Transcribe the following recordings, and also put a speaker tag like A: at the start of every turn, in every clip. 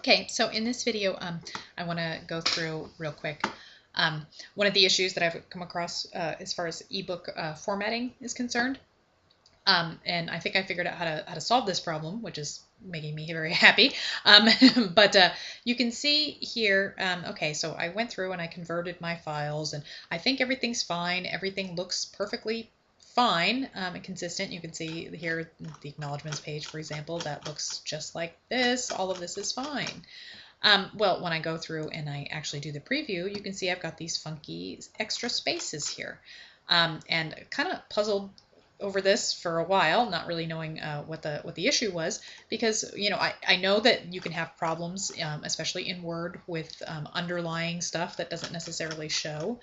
A: Okay, so in this video, I want to go through real quick one of the issues that I've come across as far as ebook formatting is concerned. And I think I figured out how to solve this problem, which is making me very happy. But you can see here, okay, so I went through and I converted my files, and I think everything's fine. Everything looks perfectly fine and consistent. You can see here the acknowledgements page, for example, that looks just like this. All of this is fine. Well, when I go through and I actually do the preview, you can see I've got these funky extra spaces here. And kind of puzzled over this for a while, not really knowing what the issue was, because I know that you can have problems, especially in Word, with underlying stuff that doesn't necessarily show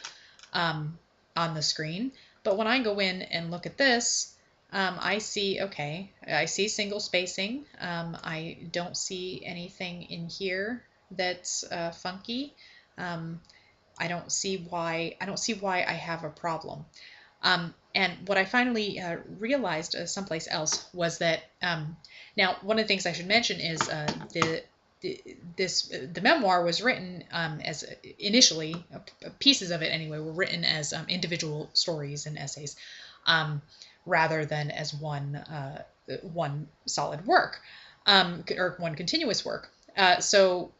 A: on the screen. But when I go in and look at this, I see, okay, I see single spacing. I don't see anything in here that's funky. I don't see why I have a problem. And what I finally realized someplace else was that now one of the things I should mention is the memoir was written as initially pieces of it anyway were written as individual stories and essays rather than as one solid work or one continuous work. So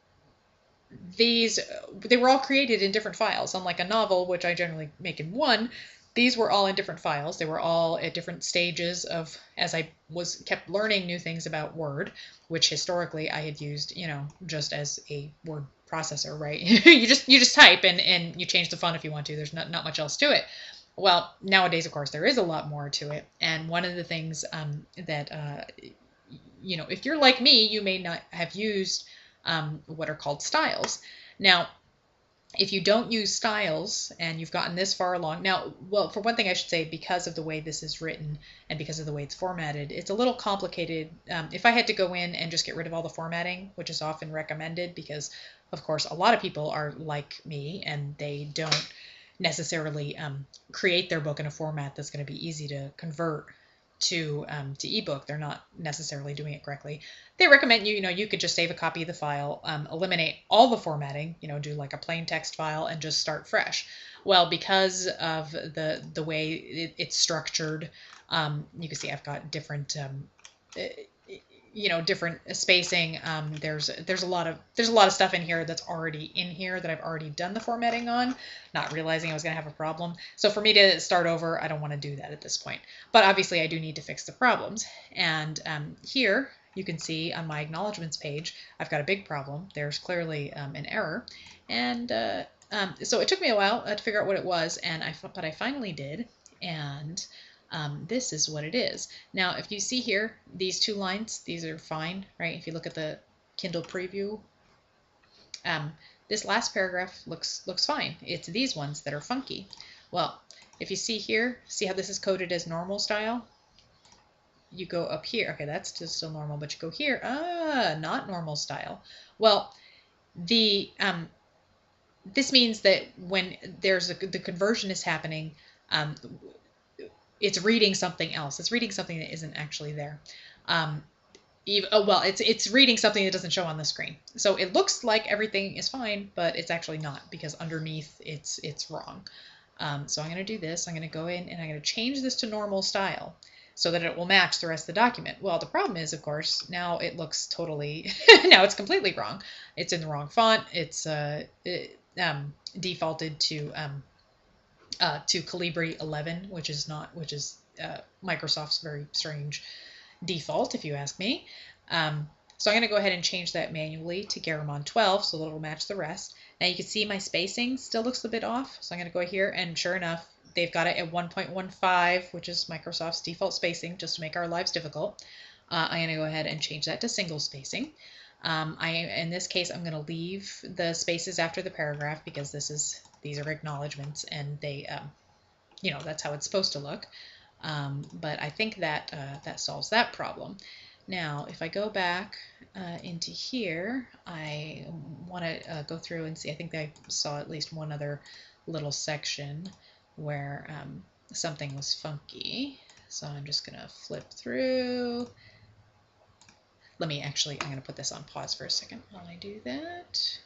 A: they were all created in different files, unlike a novel, which I generally make in one. These were all in different files. They were all at different stages of, as I kept learning new things about Word, which historically I had used, just as a word processor, right? you just type and you change the font if you want to. There's not much else to it. Well, nowadays, of course, there is a lot more to it. And one of the things that if you're like me, you may not have used what are called styles. Now, if you don't use styles and you've gotten this far along, now, well, for one thing, I should say, because of the way this is written and because of the way it's formatted, it's a little complicated. If I had to go in and just get rid of all the formatting, which is often recommended because, of course, a lot of people are like me and they don't necessarily create their book in a format that's going to be easy to convert to ebook. They're not necessarily doing it correctly. They recommend you could just save a copy of the file, eliminate all the formatting, do like a plain text file and just start fresh. Well, because of the way it's structured, you can see I've got different different spacing. There's a lot of stuff in here that's already in here that I've already done the formatting on, not realizing I was going to have a problem. So for me to start over, I don't want to do that at this point. But obviously I do need to fix the problems. And here you can see on my acknowledgements page, I've got a big problem. There's clearly an error. And so it took me a while to figure out what it was, but I finally did. And this is what it is. Now, if you see here, these two lines, these are fine, right? If you look at the Kindle preview, this last paragraph looks fine. It's these ones that are funky. Well, if you see here, see how this is coded as normal style? You go up here. Okay, that's still normal, but you go here. Not normal style. Well, this means that when the conversion is happening, it's reading something else. It's reading something that isn't actually there. It's reading something that doesn't show on the screen. So it looks like everything is fine, but it's actually not, because underneath it's wrong. So I'm going to do this. I'm going to go in and I'm going to change this to normal style so that it will match the rest of the document. Well, the problem is, of course, now it looks totally, now it's completely wrong. It's in the wrong font. It's defaulted to Calibri 11, which is Microsoft's very strange default, if you ask me. So I'm going to go ahead and change that manually to Garamond 12 so that it'll match the rest. Now you can see my spacing still looks a bit off, so I'm going to go here, and sure enough, they've got it at 1.15, which is Microsoft's default spacing, just to make our lives difficult. I'm going to go ahead and change that to single spacing. In this case, I'm going to leave the spaces after the paragraph because these are acknowledgements, and they, that's how it's supposed to look. But I think that that solves that problem. Now, if I go back into here, I want to go through and see. I think I saw at least one other little section where something was funky. So I'm just going to flip through. Let me actually, I'm going to put this on pause for a second while I do that.